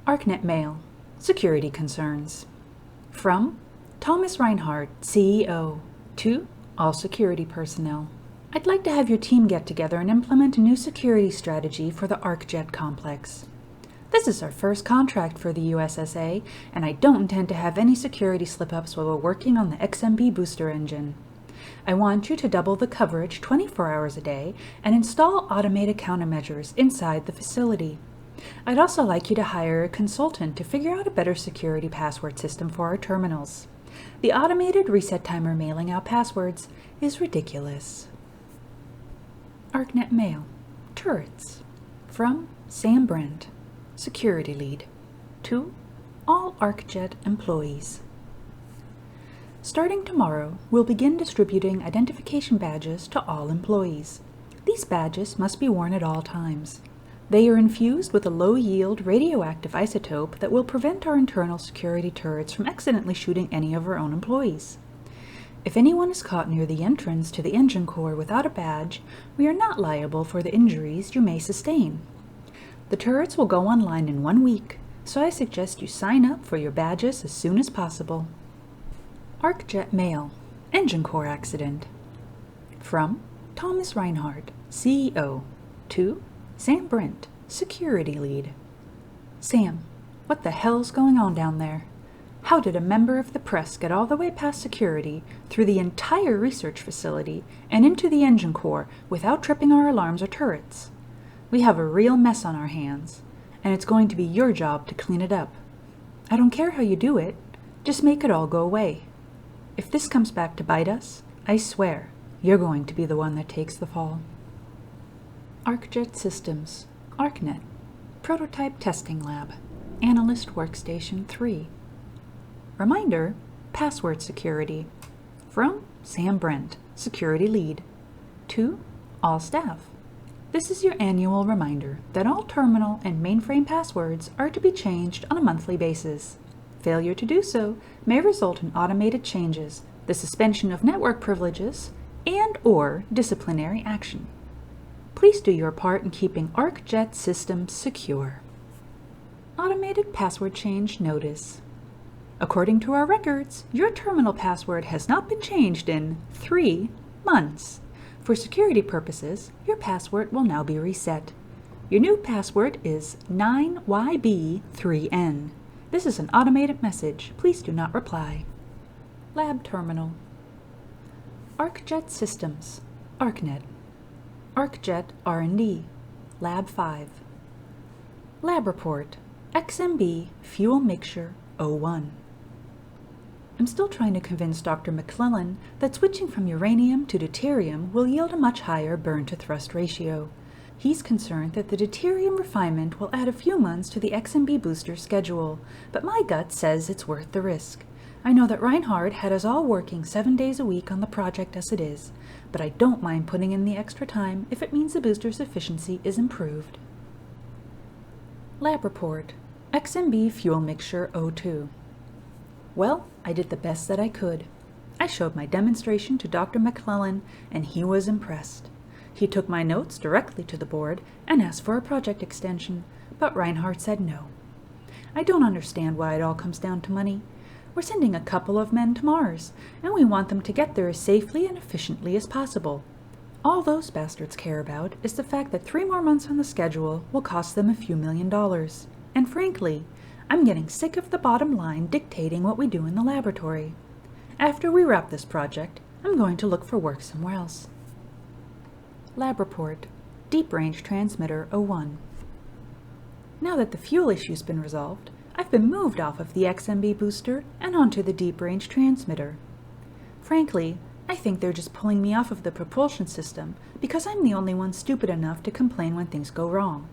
ArcJet Mail, Security Concerns. From Thomas Reinhardt, CEO, to all security personnel. I'd like to have your team get together and implement a new security strategy for the ArcJet complex. This is our first contract for the USSA, and I don't intend to have any security slip-ups while we're working on the XMB booster engine. I want you to double the coverage 24 hours a day and install automated countermeasures inside the facility. I'd also like you to hire a consultant to figure out a better security password system for our terminals. The automated reset timer mailing out passwords is ridiculous. ArcJet Mail, Turrets. From Sam Brent, Security Lead, to all ArcJet employees. Starting tomorrow, we'll begin distributing identification badges to all employees. These badges must be worn at all times. They are infused with a low-yield radioactive isotope that will prevent our internal security turrets from accidentally shooting any of our own employees. If anyone is caught near the entrance to the engine core without a badge, we are not liable for the injuries you may sustain. The turrets will go online in 1 week, so I suggest you sign up for your badges as soon as possible. ArcJet Mail, Engine Core Accident. From Thomas Reinhardt, CEO, to Sam Brent, Security Lead. Sam, what the hell's going on down there? How did a member of the press get all the way past security, through the entire research facility, and into the engine core without tripping our alarms or turrets? We have a real mess on our hands, and it's going to be your job to clean it up. I don't care how you do it, just make it all go away. If this comes back to bite us, I swear, you're going to be the one that takes the fall. ArcJet Systems, ArcNet, Prototype Testing Lab, Analyst Workstation 3. Reminder, Password Security. From Sam Brent, Security Lead, to all staff. This is your annual reminder that all terminal and mainframe passwords are to be changed on a monthly basis. Failure to do so may result in automated changes, the suspension of network privileges, and/or disciplinary action. Please do your part in keeping ArcJet systems secure. Automated Password Change Notice. According to our records, your terminal password has not been changed in 3 months. For security purposes, your password will now be reset. Your new password is 9YB3N. This is an automated message. Please do not reply. Lab Terminal. ArcJet Systems, ArcNet. ArcJet R&D, Lab 5. Lab Report, XMB Fuel Mixture 01. I'm still trying to convince Dr. McClellan that switching from uranium to deuterium will yield a much higher burn-to-thrust ratio. He's concerned that the deuterium refinement will add a few months to the XMB booster schedule, but my gut says it's worth the risk. I know that Reinhardt had us all working 7 days a week on the project as it is, but I don't mind putting in the extra time if it means the booster's efficiency is improved. Lab Report, XMB Fuel Mixture 02. Well, I did the best that I could. I showed my demonstration to Dr. McClellan, and he was impressed. He took my notes directly to the board and asked for a project extension, but Reinhardt said no. I don't understand why it all comes down to money. We're sending a couple of men to Mars, and we want them to get there as safely and efficiently as possible. All those bastards care about is the fact that 3 more months on the schedule will cost them a few $1,000,000. And frankly, I'm getting sick of the bottom line dictating what we do in the laboratory. After we wrap this project, I'm going to look for work somewhere else. Lab Report, Deep Range Transmitter 01. Now that the fuel issue's been resolved, I've been moved off of the XMB booster and onto the Deep Range Transmitter. Frankly, I think they're just pulling me off of the propulsion system because I'm the only one stupid enough to complain when things go wrong.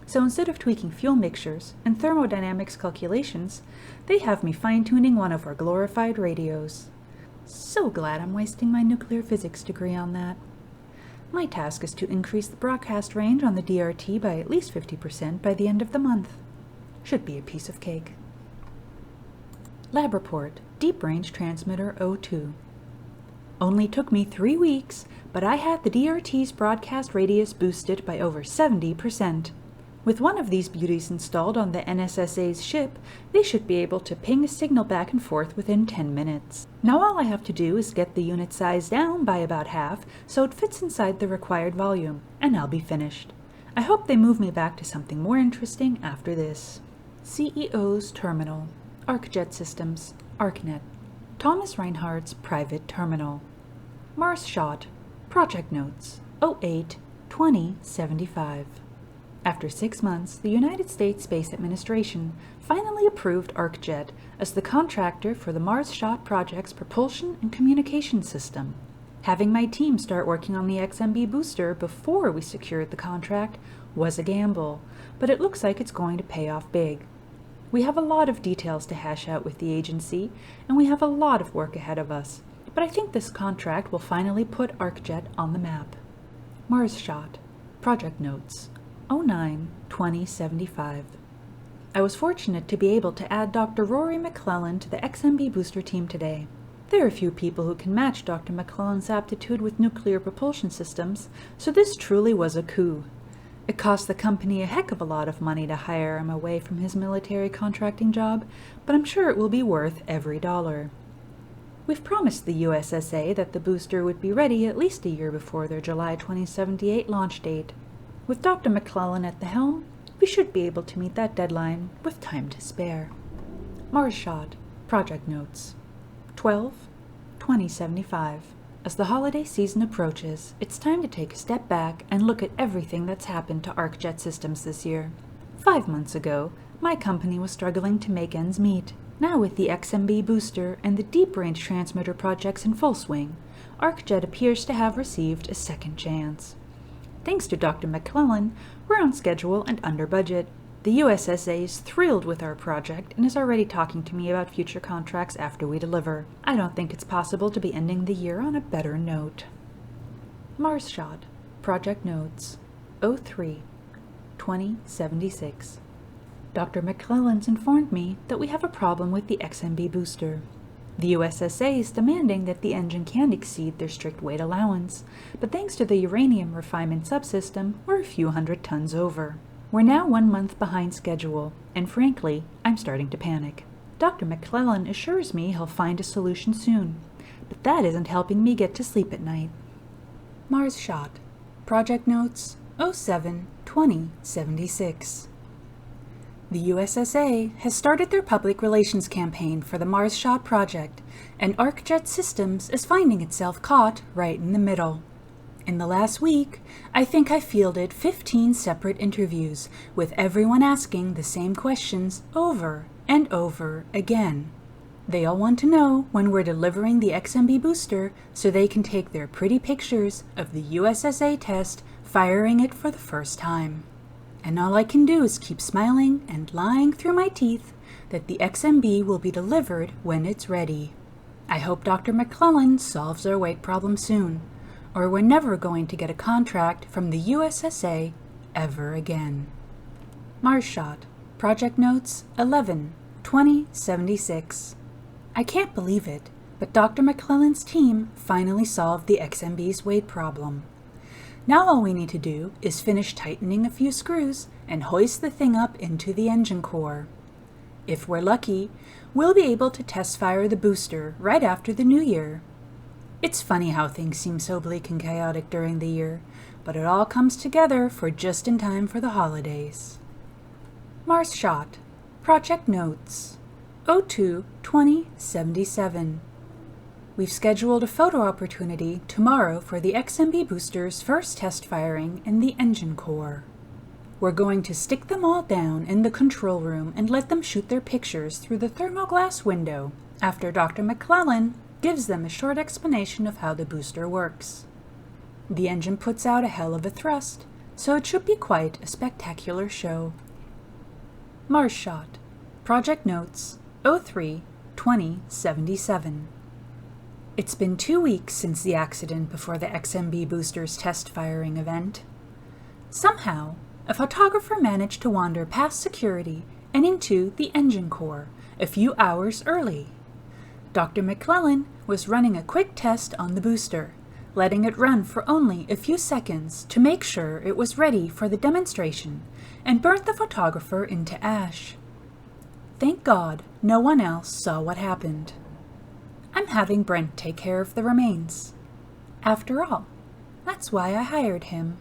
So instead of tweaking fuel mixtures and thermodynamics calculations, they have me fine-tuning one of our glorified radios. So glad I'm wasting my nuclear physics degree on that. My task is to increase the broadcast range on the DRT by at least 50% by the end of the month. Should be a piece of cake. Lab Report, Deep Range Transmitter 02. Only took me 3 weeks, but I had the DRT's broadcast radius boosted by over 70%. With one of these beauties installed on the NSSA's ship, they should be able to ping a signal back and forth within 10 minutes. Now all I have to do is get the unit size down by about half so it fits inside the required volume, and I'll be finished. I hope they move me back to something more interesting after this. CEO's Terminal, ArcJet Systems, ArcNet, Thomas Reinhardt's Private Terminal. Mars Shot, Project Notes, 08-2075. After 6 months, the United States Space Administration finally approved ArcJet as the contractor for the Mars Shot project's propulsion and communication system. Having my team start working on the XMB booster before we secured the contract was a gamble, but it looks like it's going to pay off big. We have a lot of details to hash out with the agency, and we have a lot of work ahead of us, but I think this contract will finally put ArcJet on the map. Mars Shot, Project Notes, 09-2075. I was fortunate to be able to add Dr. Rory McClellan to the XMB booster team today. There are few people who can match Dr. McClellan's aptitude with nuclear propulsion systems, so this truly was a coup. It cost the company a heck of a lot of money to hire him away from his military contracting job, but I'm sure it will be worth every dollar. We've promised the USSA that the booster would be ready at least a year before their July 2078 launch date. With Dr. McClellan at the helm, we should be able to meet that deadline with time to spare. Mars Shot, Project Notes, 12-2075. As the holiday season approaches, it's time to take a step back and look at everything that's happened to ArcJet Systems this year. 5 months ago, my company was struggling to make ends meet. Now with the XMB booster and the deep-range transmitter projects in full swing, ArcJet appears to have received a second chance. Thanks to Dr. McClellan, we're on schedule and under budget. The USSA is thrilled with our project and is already talking to me about future contracts after we deliver. I don't think it's possible to be ending the year on a better note. Mars Shot, Project Notes, 03-2076. Dr. McClellan's informed me that we have a problem with the XMB booster. The USSA is demanding that the engine can't exceed their strict weight allowance, but thanks to the uranium refinement subsystem, we're a few hundred tons over. We're now 1 month behind schedule, and frankly, I'm starting to panic. Dr. McClellan assures me he'll find a solution soon, but that isn't helping me get to sleep at night. Mars Shot, Project Notes, 07-2076. The USSA has started their public relations campaign for the Mars Shot project, and ArcJet Systems is finding itself caught right in the middle. In the last week, I think I fielded 15 separate interviews, with everyone asking the same questions over and over again. They all want to know when we're delivering the XMB booster so they can take their pretty pictures of the USSA test firing it for the first time. And all I can do is keep smiling and lying through my teeth that the XMB will be delivered when it's ready. I hope Dr. McClellan solves our weight problem soon, or we're never going to get a contract from the USSA ever again. Mars Shot, Project Notes, 11-2076. I can't believe it, but Dr. McClellan's team finally solved the XMB's weight problem. Now all we need to do is finish tightening a few screws and hoist the thing up into the engine core. If we're lucky, we'll be able to test fire the booster right after the new year. It's funny how things seem so bleak and chaotic during the year, but it all comes together for just in time for the holidays. Mars Shot, Project Notes, 02-2077. We've scheduled a photo opportunity tomorrow for the XMB booster's first test firing in the engine core. We're going to stick them all down in the control room and let them shoot their pictures through the thermoglass window after Dr. McClellan gives them a short explanation of how the booster works. The engine puts out a hell of a thrust, so it should be quite a spectacular show. Mars Shot, Project Notes, 03-2077. It's been 2 weeks since the accident before the XMB booster's test firing event. Somehow, a photographer managed to wander past security and into the engine core a few hours early. Dr. McClellan was running a quick test on the booster, letting it run for only a few seconds to make sure it was ready for the demonstration, and burnt the photographer into ash. Thank God no one else saw what happened. I'm having Brent take care of the remains. After all, that's why I hired him.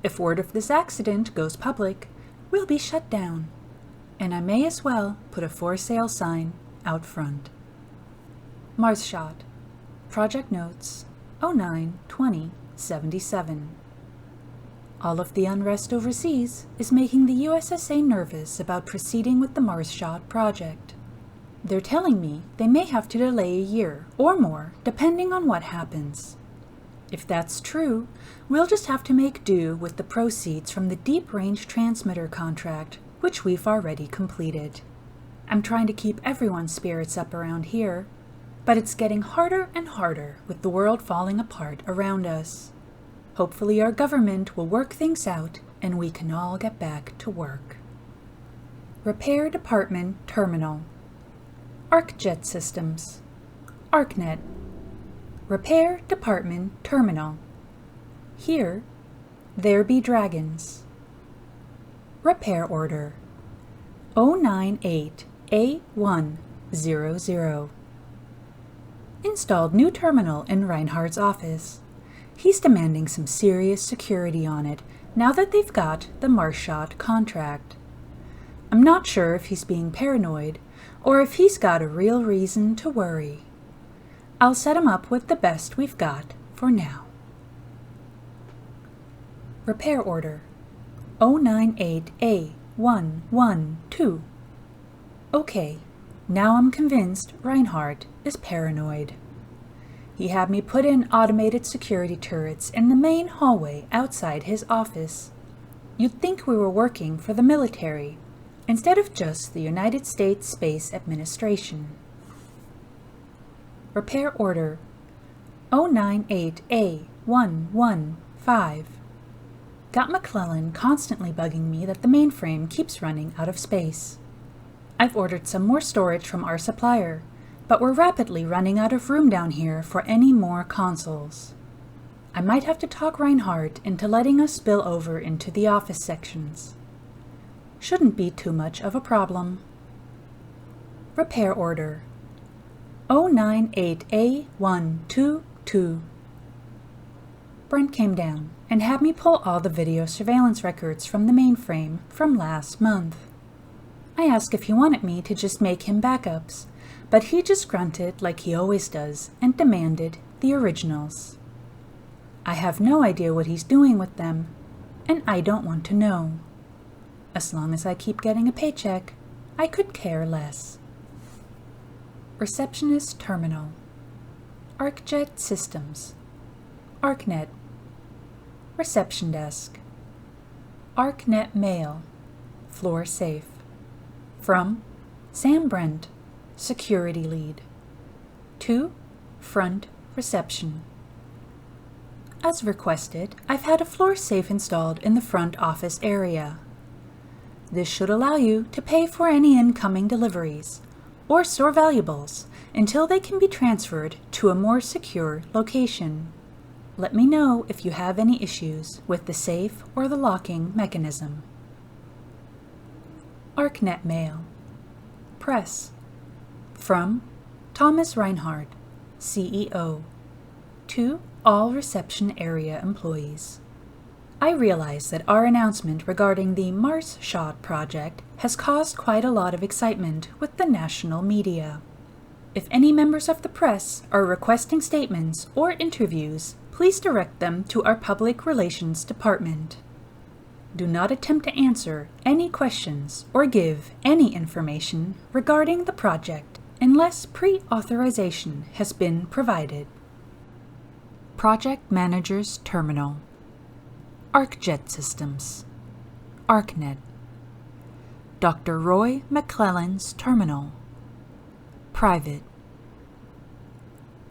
If word of this accident goes public, we'll be shut down, and I may as well put a for sale sign out front. Mars shot. Project notes 09/20/77. All of the unrest overseas is making the USSA nervous about proceeding with the Mars shot project. They're telling me they may have to delay a year or more depending on what happens. If that's true, we'll just have to make do with the proceeds from the deep-range transmitter contract, which we've already completed. I'm trying to keep everyone's spirits up around here, but it's getting harder and harder with the world falling apart around us. Hopefully our government will work things out and we can all get back to work. Repair Department Terminal. ArcJet Systems. ArcNet. Repair Department Terminal. Here, there be dragons. Repair Order 098A100. Installed new terminal in Reinhardt's office. He's demanding some serious security on it now that they've got the Mars shot contract. I'm not sure if he's being paranoid or if he's got a real reason to worry. I'll set him up with the best we've got for now. Repair Order 098A112. Okay, now I'm convinced Reinhardt is paranoid. He had me put in automated security turrets in the main hallway outside his office. You'd think we were working for the military, instead of just the United States Space Administration. Repair Order 098A115. Got McClellan constantly bugging me that the mainframe keeps running out of space. I've ordered some more storage from our supplier, but we're rapidly running out of room down here for any more consoles. I might have to talk Reinhardt into letting us spill over into the office sections. Shouldn't be too much of a problem. Repair Order 098A122. Brent came down and had me pull all the video surveillance records from the mainframe from last month. I asked if he wanted me to just make him backups, but he just grunted like he always does and demanded the originals. I have no idea what he's doing with them, and I don't want to know. As long as I keep getting a paycheck, I could care less. Receptionist Terminal. ArcJet Systems. ArcNet. Reception Desk. ArcNet Mail. Floor Safe. From Sam Brent, Security Lead. To Front Reception. As requested, I've had a floor safe installed in the front office area. This should allow you to pay for any incoming deliveries or store valuables until they can be transferred to a more secure location. Let me know if you have any issues with the safe or the locking mechanism. ArcNet Mail. Press. From Thomas Reinhardt, CEO. To all reception area employees. I realize that our announcement regarding the Mars shot project has caused quite a lot of excitement with the national media. If any members of the press are requesting statements or interviews, please direct them to our Public Relations Department. Do not attempt to answer any questions or give any information regarding the project unless pre-authorization has been provided. Project Manager's Terminal. ArcJet Systems. ArcNet. Dr. Roy McClellan's Terminal. Private.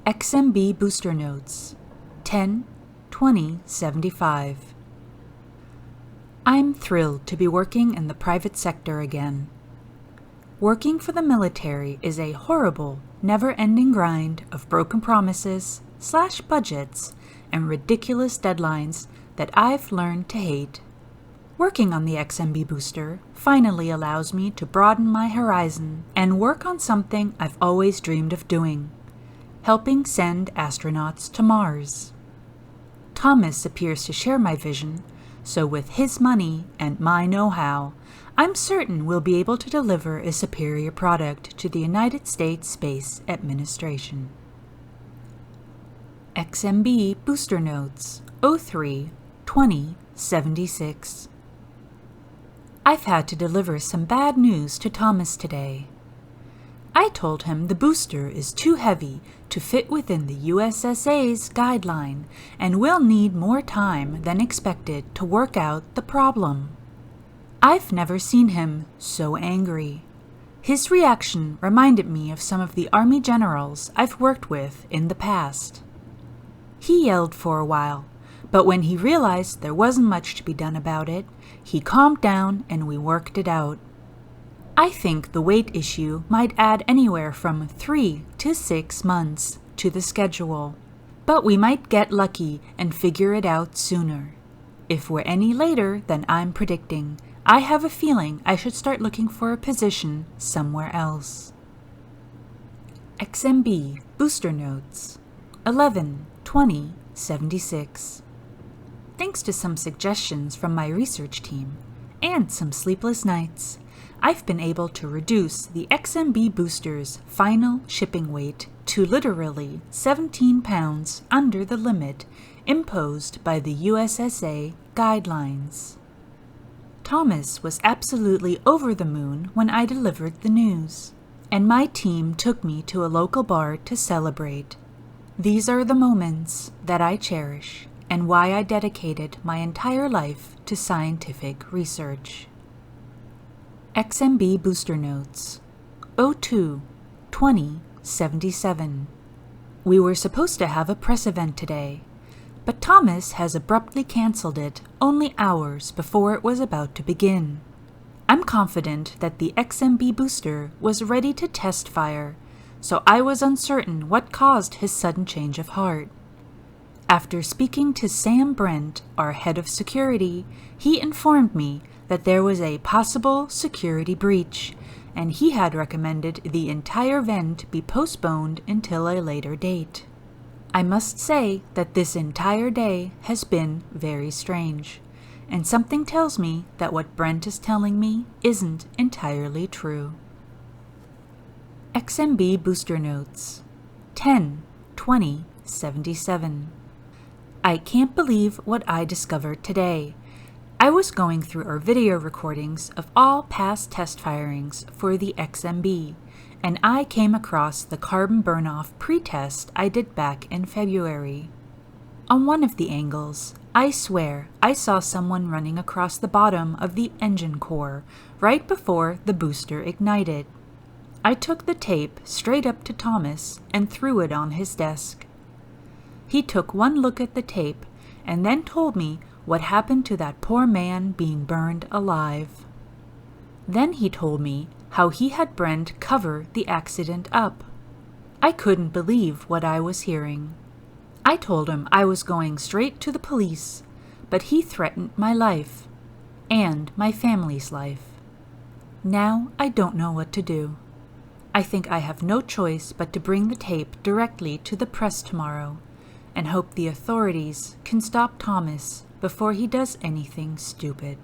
XMB Booster Notes 10/20/75. I'm thrilled to be working in the private sector again. Working for the military is a horrible, never-ending grind of broken promises, budgets, and ridiculous deadlines that I've learned to hate. Working on the XMB booster finally allows me to broaden my horizon and work on something I've always dreamed of doing, helping send astronauts to Mars. Thomas appears to share my vision, so with his money and my know-how, I'm certain we'll be able to deliver a superior product to the United States Space Administration. XMB Booster Notes 03-2076. I've had to deliver some bad news to Thomas today. I told him the booster is too heavy to fit within the USSA's guideline and will need more time than expected to work out the problem. I've never seen him so angry. His reaction reminded me of some of the Army generals I've worked with in the past. He yelled for a while, but when he realized there wasn't much to be done about it, he calmed down and we worked it out. I think the weight issue might add anywhere from 3 to 6 months to the schedule, but we might get lucky and figure it out sooner. If we're any later than I'm predicting, I have a feeling I should start looking for a position somewhere else. XMB Booster Notes 11-20-76. Thanks to some suggestions from my research team and some sleepless nights, I've been able to reduce the XMB booster's final shipping weight to literally 17 pounds under the limit imposed by the USSA guidelines. Thomas was absolutely over the moon when I delivered the news, and my team took me to a local bar to celebrate. These are the moments that I cherish and why I dedicated my entire life to scientific research. XMB Booster Notes 02-20-77. We were supposed to have a press event today, but Thomas has abruptly canceled it only hours before it was about to begin. I'm confident that the XMB booster was ready to test fire, so I was uncertain what caused his sudden change of heart. After speaking to Sam Brent, our head of security, he informed me that there was a possible security breach, and he had recommended the entire event be postponed until a later date. I must say that this entire day has been very strange, and something tells me that what Brent is telling me isn't entirely true. XMB Booster Notes 10-20-77. I can't believe what I discovered today. I was going through our video recordings of all past test firings for the XMB, and I came across the carbon burn-off pre-test I did back in February. On one of the angles, I swear I saw someone running across the bottom of the engine core right before the booster ignited. I took the tape straight up to Thomas and threw it on his desk. He took one look at the tape and then told me what happened to that poor man being burned alive. Then he told me how he had Brent cover the accident up. I couldn't believe what I was hearing. I told him I was going straight to the police, but he threatened my life and my family's life. Now I don't know what to do. I think I have no choice but to bring the tape directly to the press tomorrow and hope the authorities can stop Thomas before he does anything stupid.